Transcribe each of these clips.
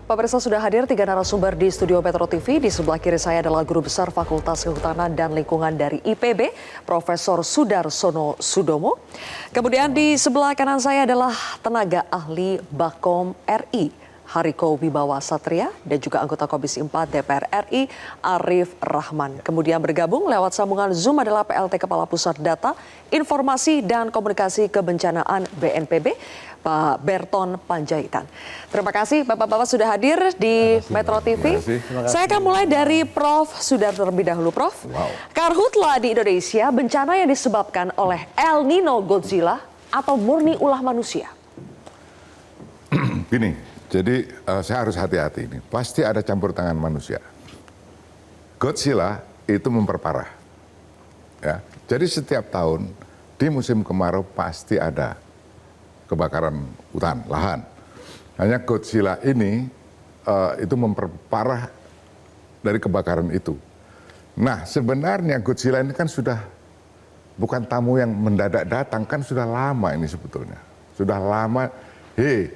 Pak Pemirsa, sudah hadir 3 narasumber di studio Metro TV. Di sebelah kiri saya adalah Guru Besar Fakultas Kehutanan dan Lingkungan dari IPB, Profesor Sudarsono Sudomo. Kemudian di sebelah kanan saya adalah tenaga ahli Bakom RI, Hariko Wibawa Satria, dan juga anggota Komisi 4 DPR RI, Arif Rahman. Kemudian bergabung lewat sambungan Zoom adalah PLT Kepala Pusat Data, Informasi dan Komunikasi Kebencanaan BNPB, Pak Berton Panjaitan. Terima kasih Bapak-Bapak sudah hadir di Metro TV. Saya akan mulai dari Prof. Sudar terlebih dahulu, Prof. Karhutla di Indonesia, bencana yang disebabkan oleh El Nino Godzilla atau murni ulah manusia? Gini, jadi saya harus hati-hati ini. Pasti ada campur tangan manusia. Godzilla itu memperparah. Ya. Jadi setiap tahun di musim kemarau pasti ada kebakaran hutan, lahan. Hanya Godzilla ini itu memperparah dari kebakaran itu. Nah, sebenarnya Godzilla ini kan sudah bukan tamu yang mendadak datang, kan sudah lama ini sebetulnya. Sudah lama,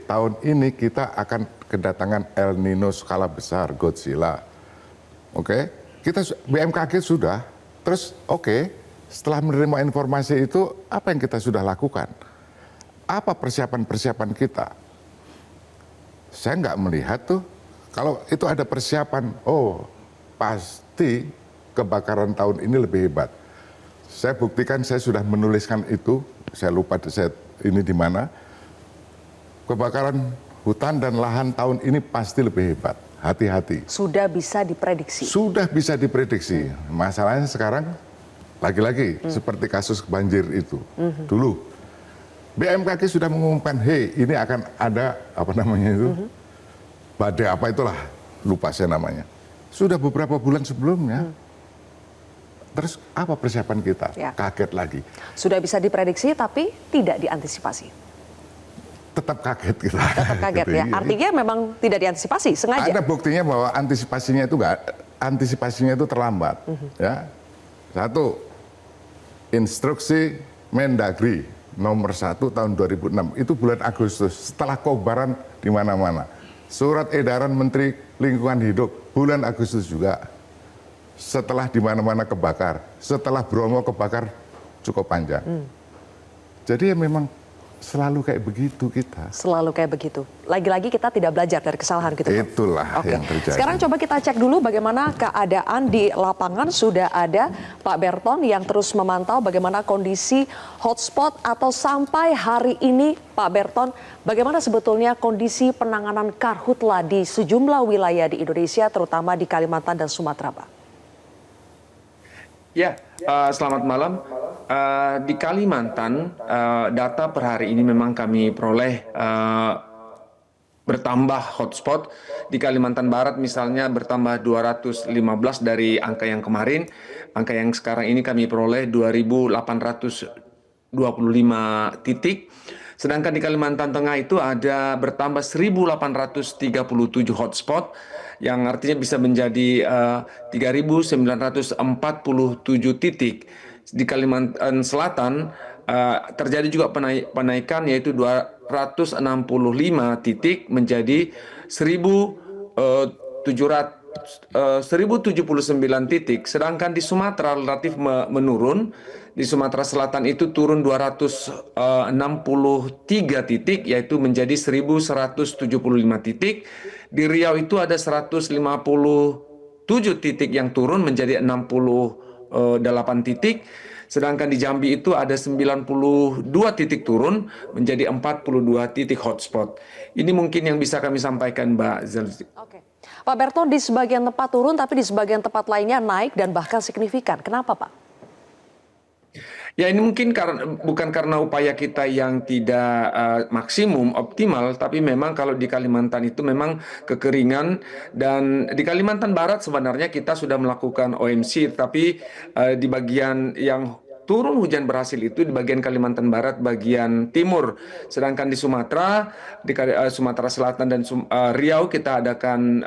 tahun ini kita akan kedatangan El Nino skala besar, Godzilla. Oke, kita BMKG sudah, terus setelah menerima informasi itu, apa yang kita sudah lakukan? Apa persiapan-persiapan kita? Saya nggak melihat tuh, kalau itu ada persiapan, pasti kebakaran tahun ini lebih hebat. Saya buktikan, saya sudah menuliskan itu, saya lupa ini di mana. Kebakaran hutan dan lahan tahun ini pasti lebih hebat, hati-hati. Sudah bisa diprediksi? Sudah bisa diprediksi. Masalahnya sekarang, lagi-lagi seperti kasus banjir itu. Dulu, BMKG sudah mengumumkan, ini akan ada badai apa itulah, lupa saya namanya. Sudah beberapa bulan sebelumnya. Terus apa persiapan kita? Ya. Kaget lagi. Sudah bisa diprediksi tapi tidak diantisipasi. Tetap kaget kita. Tetap kaget ya. Artinya memang tidak diantisipasi, sengaja. Ada buktinya bahwa antisipasinya itu terlambat. Ya. Satu, instruksi Mendagri nomor 1 tahun 2006, itu bulan Agustus, setelah kobaran di mana-mana. Surat edaran Menteri Lingkungan Hidup, bulan Agustus juga. Setelah di mana-mana kebakar, setelah Bromo kebakar cukup panjang. Jadi ya memang selalu kayak begitu kita. Selalu kayak begitu. Lagi-lagi kita tidak belajar dari kesalahan gitu. Itulah yang terjadi. Sekarang coba kita cek dulu bagaimana keadaan di lapangan. Sudah ada Pak Berton yang terus memantau bagaimana kondisi hotspot atau sampai hari ini. Pak Berton, bagaimana sebetulnya kondisi penanganan karhutla di sejumlah wilayah di Indonesia, terutama di Kalimantan dan Sumatera, Pak? Ya, selamat malam. Di Kalimantan, data per hari ini memang kami peroleh bertambah hotspot. Di Kalimantan Barat misalnya bertambah 215 dari angka yang kemarin. Angka yang sekarang ini kami peroleh 2.825 titik. Sedangkan di Kalimantan Tengah itu ada bertambah 1.837 hotspot, yang artinya bisa menjadi 3.947 titik. Di Kalimantan Selatan terjadi juga penaikan, yaitu 265 titik menjadi 1.079 titik. Sedangkan di Sumatera relatif menurun. Di Sumatera Selatan itu turun 263 titik, yaitu menjadi 1.175 titik. Di Riau itu ada 157 titik yang turun menjadi 68 titik. Sedangkan di Jambi itu ada 92 titik turun menjadi 42 titik hotspot. Ini mungkin yang bisa kami sampaikan, Mbak Zelzi. Oke. Pak Berton, di sebagian tempat turun tapi di sebagian tempat lainnya naik dan bahkan signifikan. Kenapa, Pak? Ya, ini mungkin bukan karena upaya kita yang tidak maksimum, optimal, tapi memang kalau di Kalimantan itu memang kekeringan. Dan di Kalimantan Barat sebenarnya kita sudah melakukan OMC, tapi di bagian yang turun hujan berhasil itu di bagian Kalimantan Barat, bagian timur. Sedangkan di Sumatera, Sumatera Selatan dan Riau kita adakan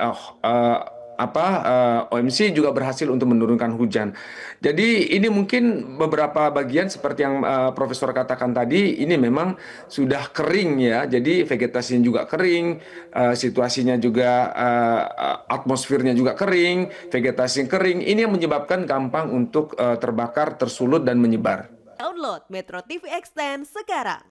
OMC juga berhasil untuk menurunkan hujan. Jadi ini mungkin beberapa bagian seperti yang Profesor katakan tadi, ini memang sudah kering ya. Jadi vegetasinya juga kering, situasinya juga atmosfernya juga kering, vegetasi kering. Ini yang menyebabkan gampang untuk terbakar, tersulut dan menyebar. Download Metro TV Extend sekarang.